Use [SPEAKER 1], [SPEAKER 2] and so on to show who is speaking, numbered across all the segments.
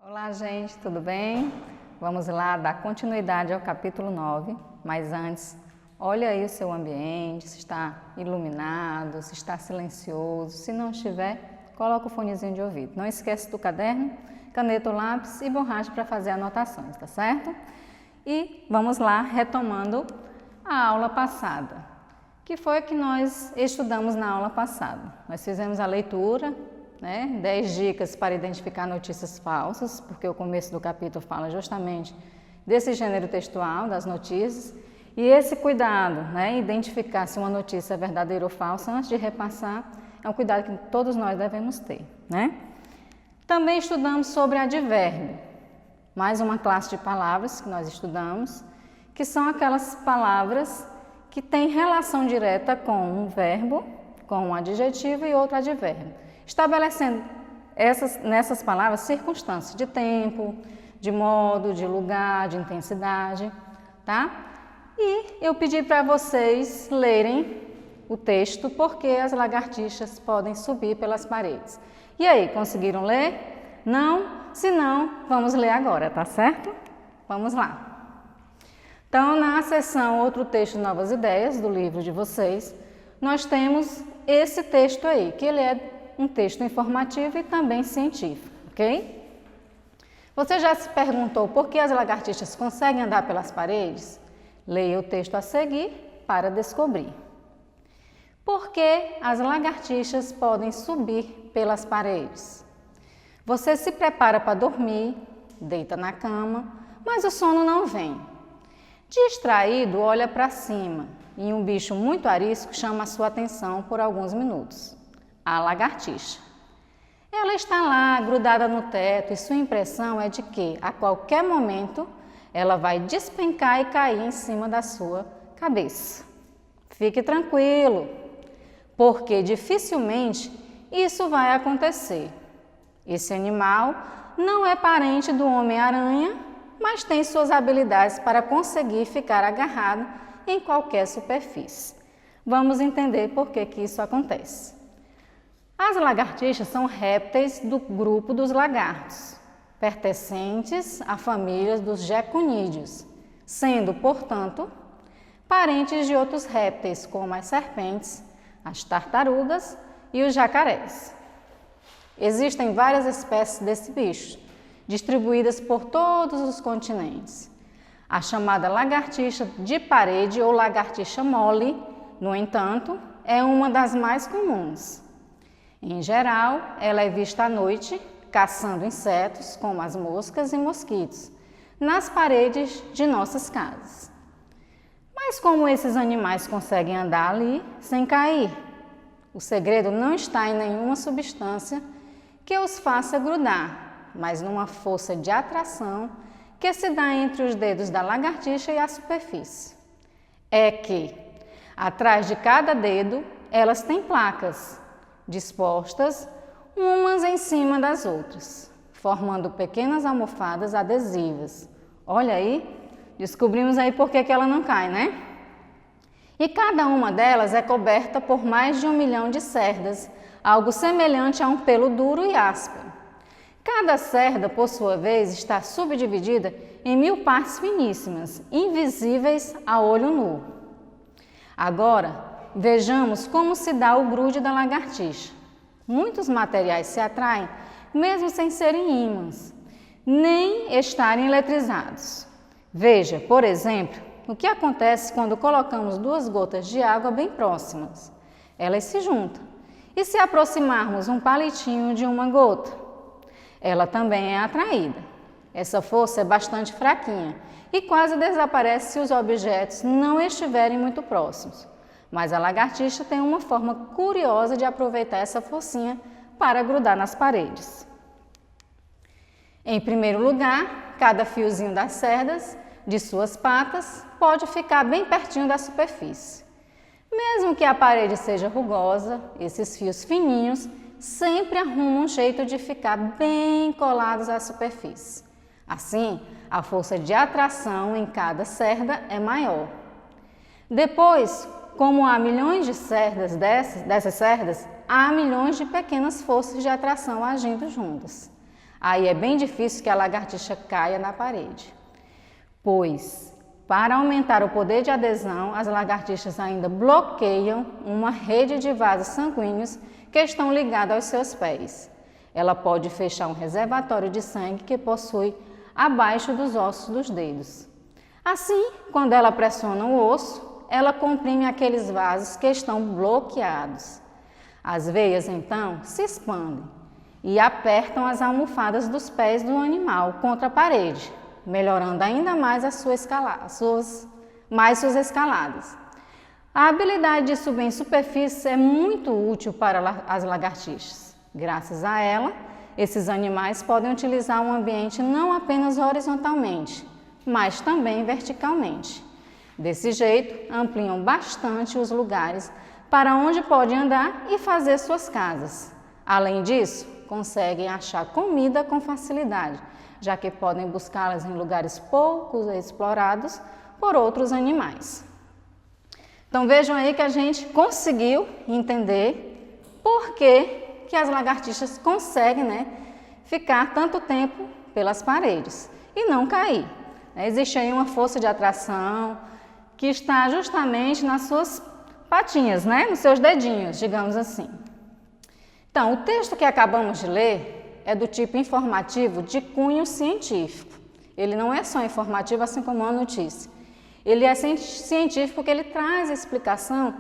[SPEAKER 1] Olá, gente, tudo bem? Vamos lá dar continuidade ao capítulo 9, mas antes, olha aí o seu ambiente, se está iluminado, se está silencioso. Se não estiver, coloca o fonezinho de ouvido. Não esquece do caderno, caneta ou lápis e borracha para fazer anotações, tá certo? E vamos lá, retomando a aula passada, que foi a que nós estudamos na aula passada. Nós fizemos a leitura, 10 dicas para identificar notícias falsas, porque o começo do capítulo fala justamente desse gênero textual, das notícias, e esse cuidado, identificar se uma notícia é verdadeira ou falsa antes de repassar, é um cuidado que todos nós devemos ter, Também estudamos sobre advérbio, mais uma classe de palavras que nós estudamos, que são aquelas palavras que têm relação direta com um verbo, com um adjetivo e outro advérbio, estabelecendo nessas palavras circunstâncias de tempo, de modo, de lugar, de intensidade, tá? E eu pedi para vocês lerem o texto Porque as lagartixas podem subir pelas paredes. E aí, conseguiram ler? Não? Se não, vamos ler agora, tá certo? Vamos lá. Então, na seção Outro Texto, Novas Ideias, do livro de vocês, nós temos esse texto aí, que ele é um texto informativo e também científico, ok? Você já se perguntou por que as lagartixas conseguem andar pelas paredes? Leia o texto a seguir para descobrir. Por que as lagartixas podem subir pelas paredes? Você se prepara para dormir, deita na cama, mas o sono não vem. Distraído, olha para cima e um bicho muito arisco chama a sua atenção por alguns minutos. A lagartixa. Ela está lá, grudada no teto, e sua impressão é de que, a qualquer momento, ela vai despencar e cair em cima da sua cabeça. Fique tranquilo, porque dificilmente isso vai acontecer. Esse animal não é parente do Homem-Aranha, mas tem suas habilidades para conseguir ficar agarrado em qualquer superfície. Vamos entender por que isso acontece. As lagartixas são répteis do grupo dos lagartos, pertencentes à família dos geconídeos, sendo, portanto, parentes de outros répteis, como as serpentes, as tartarugas e os jacarés. Existem várias espécies desse bicho, distribuídas por todos os continentes. A chamada lagartixa de parede ou lagartixa mole, no entanto, é uma das mais comuns. Em geral, ela é vista à noite, caçando insetos, como as moscas e mosquitos, nas paredes de nossas casas. Mas como esses animais conseguem andar ali sem cair? O segredo não está em nenhuma substância que os faça grudar, mas numa força de atração que se dá entre os dedos da lagartixa e a superfície. É que, atrás de cada dedo, elas têm placas, dispostas umas em cima das outras, formando pequenas almofadas adesivas. Olha aí, descobrimos aí por que ela não cai, E cada uma delas é coberta por mais de 1 milhão de cerdas, algo semelhante a um pelo duro e áspero. Cada cerda, por sua vez, está subdividida em 1000 partes finíssimas, invisíveis a olho nu. Agora, vejamos como se dá o grude da lagartixa. Muitos materiais se atraem, mesmo sem serem ímãs, nem estarem eletrizados. Veja, por exemplo, o que acontece quando colocamos 2 gotas de água bem próximas. Elas se juntam. E se aproximarmos um palitinho de uma gota? Ela também é atraída. Essa força é bastante fraquinha e quase desaparece se os objetos não estiverem muito próximos. Mas a lagartixa tem uma forma curiosa de aproveitar essa forcinha para grudar nas paredes. Em primeiro lugar, cada fiozinho das cerdas de suas patas pode ficar bem pertinho da superfície. Mesmo que a parede seja rugosa, esses fios fininhos sempre arrumam um jeito de ficar bem colados à superfície. Assim, a força de atração em cada cerda é maior. Depois, como há milhões de cerdas dessas cerdas, há milhões de pequenas forças de atração agindo juntas. Aí é bem difícil que a lagartixa caia na parede, pois para aumentar o poder de adesão, as lagartixas ainda bloqueiam uma rede de vasos sanguíneos que estão ligados aos seus pés. Ela pode fechar um reservatório de sangue que possui abaixo dos ossos dos dedos. Assim, quando ela pressiona o osso, ela comprime aqueles vasos que estão bloqueados. As veias, então, se expandem e apertam as almofadas dos pés do animal contra a parede, melhorando ainda mais suas escaladas. A habilidade de subir em superfície é muito útil para as lagartixas. Graças a ela, esses animais podem utilizar o ambiente não apenas horizontalmente, mas também verticalmente. Desse jeito, ampliam bastante os lugares para onde podem andar e fazer suas casas. Além disso, conseguem achar comida com facilidade, já que podem buscá-las em lugares pouco explorados por outros animais. Então vejam aí que a gente conseguiu entender por que as lagartixas conseguem, ficar tanto tempo pelas paredes e não cair. Existe aí uma força de atração que está justamente nas suas patinhas, nos seus dedinhos, digamos assim. Então, o texto que acabamos de ler é do tipo informativo de cunho científico. Ele não é só informativo, assim como a notícia. Ele é científico porque ele traz a explicação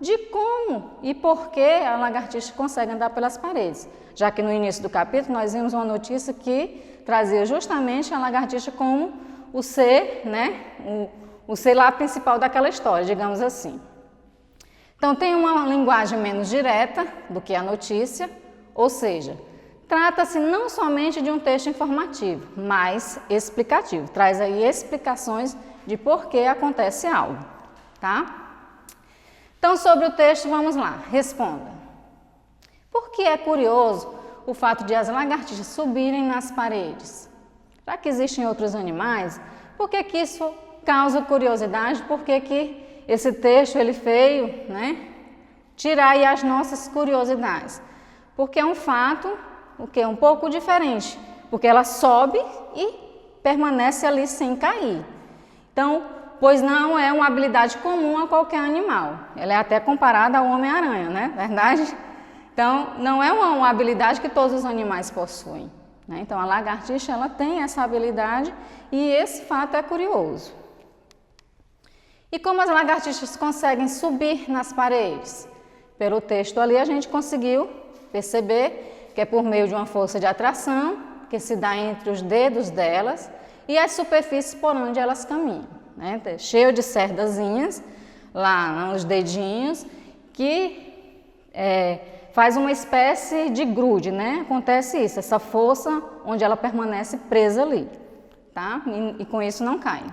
[SPEAKER 1] de como e por que a lagartixa consegue andar pelas paredes. Já que no início do capítulo nós vimos uma notícia que trazia justamente a lagartixa como o ser, o ser lá principal daquela história, digamos assim. Então, tem uma linguagem menos direta do que a notícia, ou seja, trata-se não somente de um texto informativo, mas explicativo. Traz aí explicações de por que acontece algo, tá? Então, sobre o texto, vamos lá, responda. Por que é curioso o fato de as lagartixas subirem nas paredes? Já que existem outros animais, por que isso causa curiosidade? Por que esse texto ele veio, tirar aí as nossas curiosidades? Porque é um fato, um pouco diferente, porque ela sobe e permanece ali sem cair. Então, pois não é uma habilidade comum a qualquer animal. Ela é até comparada ao Homem-Aranha, verdade? Então, não é uma habilidade que todos os animais possuem. Então, a lagartixa ela tem essa habilidade e esse fato é curioso. E como as lagartixas conseguem subir nas paredes? Pelo texto ali a gente conseguiu perceber que é por meio de uma força de atração que se dá entre os dedos delas e as superfícies por onde elas caminham. Cheio de cerdazinhas lá nos dedinhos que faz uma espécie de grude, Acontece isso, essa força onde ela permanece presa ali, tá? E com isso não cai.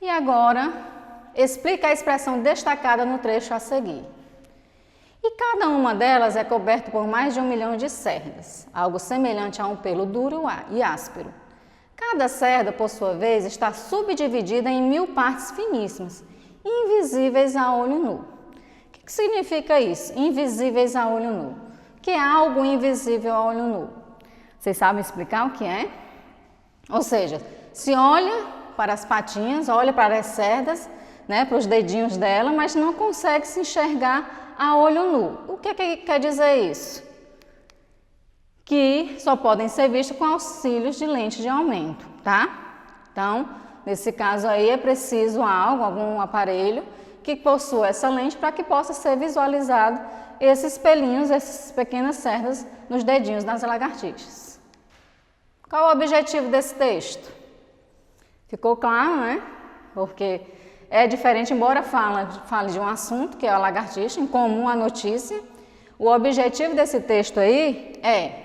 [SPEAKER 1] E agora, explica a expressão destacada no trecho a seguir. E cada uma delas é coberta por mais de 1 milhão de cerdas, algo semelhante a um pelo duro e áspero. Cada cerda, por sua vez, está subdividida em 1000 partes finíssimas, invisíveis a olho nu. O que significa isso? Invisíveis a olho nu. Que é algo invisível a olho nu. Vocês sabem explicar o que é? Ou seja, se olha para as patinhas, olha para as cerdas, para os dedinhos dela, mas não consegue se enxergar a olho nu. O que quer dizer isso? Que só podem ser vistos com auxílios de lente de aumento, tá? Então, nesse caso aí é preciso algum aparelho que possua essa lente para que possa ser visualizado esses pelinhos, essas pequenas cerdas nos dedinhos das lagartixas. Qual o objetivo desse texto? Ficou claro, Porque é diferente, embora fale de um assunto, que é a lagartixa, em comum a notícia, o objetivo desse texto aí é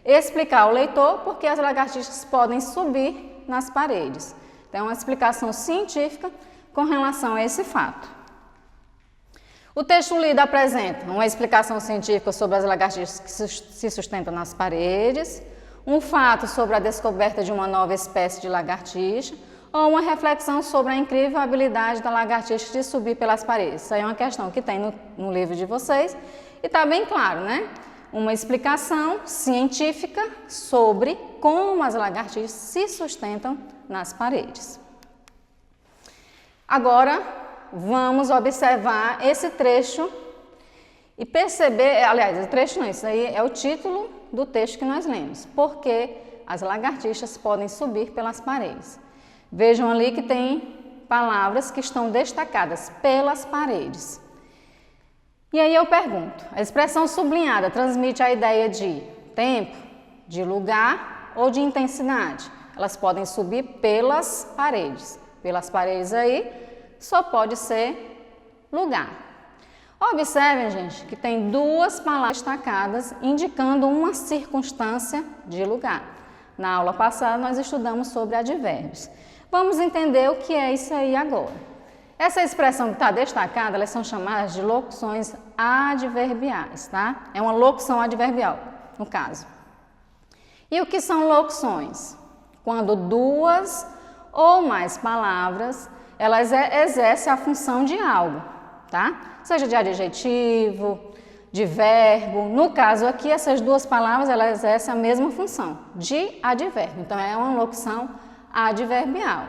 [SPEAKER 1] explicar ao leitor por que as lagartixas podem subir nas paredes. Então, é uma explicação científica com relação a esse fato. O texto lido apresenta uma explicação científica sobre as lagartixas que se sustentam nas paredes, um fato sobre a descoberta de uma nova espécie de lagartixa ou uma reflexão sobre a incrível habilidade da lagartixa de subir pelas paredes. Isso aí é uma questão que tem no livro de vocês e está bem claro, uma explicação científica sobre como as lagartixas se sustentam nas paredes. Agora, vamos observar esse trecho e perceber, aliás, o trecho não, isso aí é o título do texto que nós lemos, porque as lagartixas podem subir pelas paredes. Vejam ali que tem palavras que estão destacadas pelas paredes. E aí eu pergunto, a expressão sublinhada transmite a ideia de tempo, de lugar ou de intensidade? Elas podem subir pelas paredes. Pelas paredes aí só pode ser lugar. Observem, gente, que tem duas palavras destacadas indicando uma circunstância de lugar. Na aula passada nós estudamos sobre advérbios. Vamos entender o que é isso aí agora. Essa expressão que está destacada, elas são chamadas de locuções adverbiais, tá? É uma locução adverbial, no caso. E o que são locuções? Quando duas ou mais palavras, elas exercem a função de algo, tá? Seja de adjetivo, de verbo. No caso aqui, essas duas palavras, elas exercem a mesma função, de advérbio. Então, é uma locução adverbial.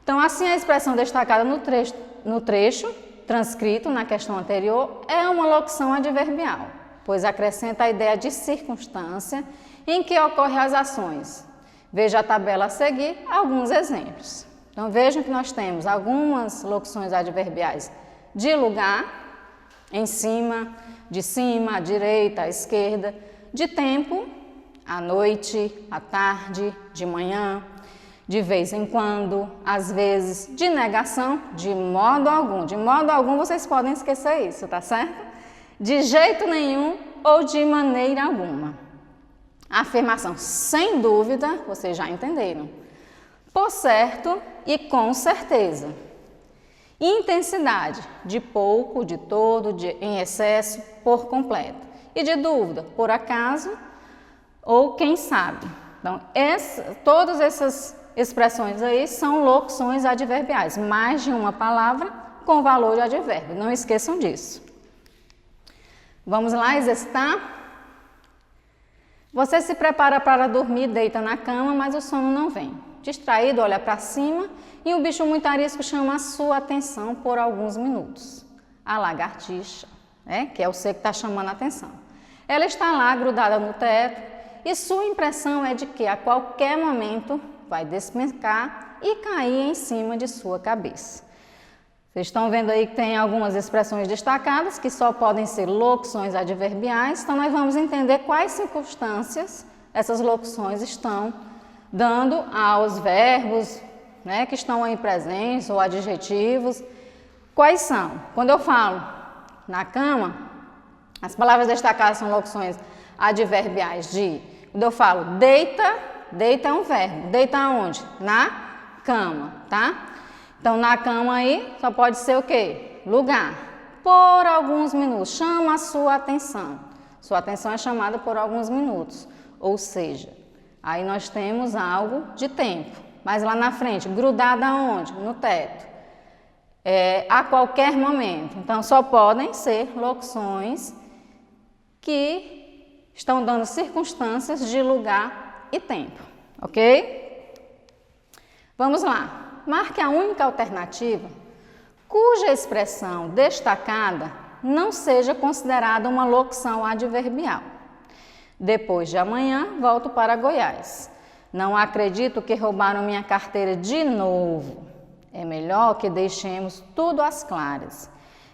[SPEAKER 1] Então, assim, a expressão destacada no trecho transcrito na questão anterior é uma locução adverbial, pois acrescenta a ideia de circunstância em que ocorrem as ações. Veja a tabela a seguir, alguns exemplos. Então, vejam que nós temos algumas locuções adverbiais de lugar, em cima, de cima, à direita, à esquerda, de tempo, à noite, à tarde, de manhã, de vez em quando, às vezes, de negação, de modo algum vocês podem esquecer isso, tá certo? De jeito nenhum ou de maneira alguma. A afirmação sem dúvida, vocês já entenderam. Por certo e com certeza. Intensidade, de pouco, de todo, em excesso, por completo. E de dúvida, por acaso ou quem sabe. Então, todas essas expressões aí são locuções adverbiais, mais de uma palavra com valor de advérbio, não esqueçam disso. Vamos lá exercitar? Você se prepara para dormir, deita na cama, mas o sono não vem. Distraído, olha para cima e um bicho muito arisco chama a sua atenção por alguns minutos. A lagartixa, que é o ser que está chamando a atenção. Ela está lá grudada no teto e sua impressão é de que a qualquer momento vai despencar e cair em cima de sua cabeça. Vocês estão vendo aí que tem algumas expressões destacadas que só podem ser locuções adverbiais, então nós vamos entender quais circunstâncias essas locuções estão dando aos verbos, que estão aí presentes ou adjetivos. Quais são? Quando eu falo na cama, as palavras destacadas são locuções adverbiais de, quando eu falo deita, deita é um verbo. Deita aonde? Na cama, tá? Então, na cama aí só pode ser o quê? Lugar. Por alguns minutos. Chama a sua atenção. Sua atenção é chamada por alguns minutos. Ou seja, aí nós temos algo de tempo. Mas lá na frente, grudada aonde? No teto. A qualquer momento. Então, só podem ser locuções que estão dando circunstâncias de lugar e tempo, ok? Vamos lá. Marque a única alternativa cuja expressão destacada não seja considerada uma locução adverbial. Depois de amanhã, volto para Goiás. Não acredito que roubaram minha carteira de novo. É melhor que deixemos tudo às claras.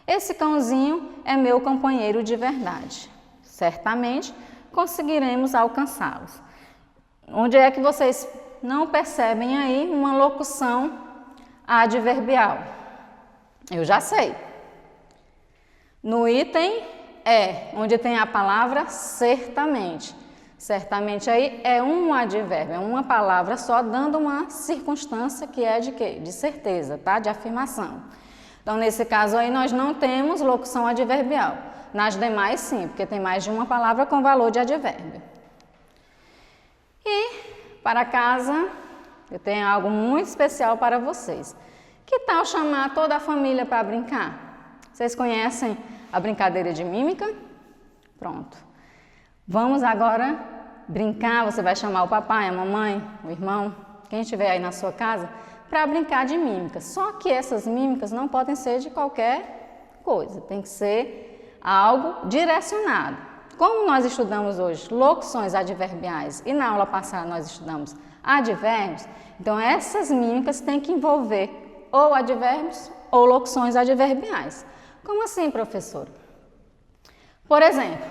[SPEAKER 1] Esse cãozinho é meu companheiro de verdade. Certamente conseguiremos alcançá-los. Onde é que vocês não percebem aí uma locução adverbial? Eu já sei. No item onde tem a palavra certamente. Certamente aí é um advérbio, é uma palavra só dando uma circunstância que é de quê? De certeza, tá? De afirmação. Então, nesse caso aí, nós não temos locução adverbial. Nas demais, sim, porque tem mais de uma palavra com valor de advérbio. E, para casa, eu tenho algo muito especial para vocês. Que tal chamar toda a família para brincar? Vocês conhecem a brincadeira de mímica? Pronto. Vamos agora brincar, você vai chamar o papai, a mamãe, o irmão, quem estiver aí na sua casa, para brincar de mímicas. Só que essas mímicas não podem ser de qualquer coisa, tem que ser algo direcionado. Como nós estudamos hoje locuções adverbiais e na aula passada nós estudamos advérbios, então essas mímicas têm que envolver ou advérbios ou locuções adverbiais. Como assim, professora? Por exemplo,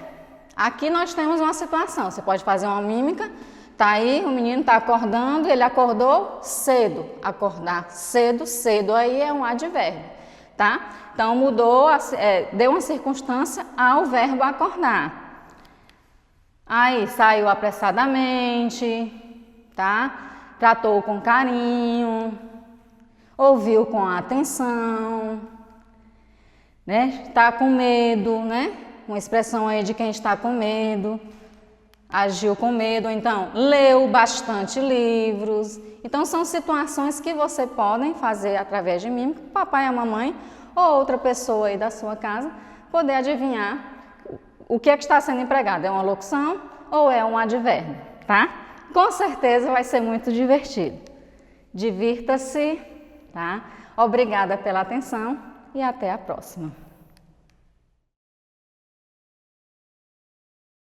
[SPEAKER 1] aqui nós temos uma situação, você pode fazer uma mímica, tá aí, o menino está acordando, ele acordou cedo. Acordar cedo, cedo aí é um advérbio, tá? Então mudou, deu uma circunstância ao verbo acordar. Aí saiu apressadamente, tá? Tratou com carinho, ouviu com atenção, né? Está com medo, né? Uma expressão aí de quem está com medo, agiu com medo, ou então leu bastante livros. Então são situações que você pode fazer através de mímica, o papai e a mamãe ou outra pessoa aí da sua casa poder adivinhar o que é que está sendo empregado. É uma locução ou é um advérbio, tá? Com certeza vai ser muito divertido. Divirta-se, tá? Obrigada pela atenção e até a próxima.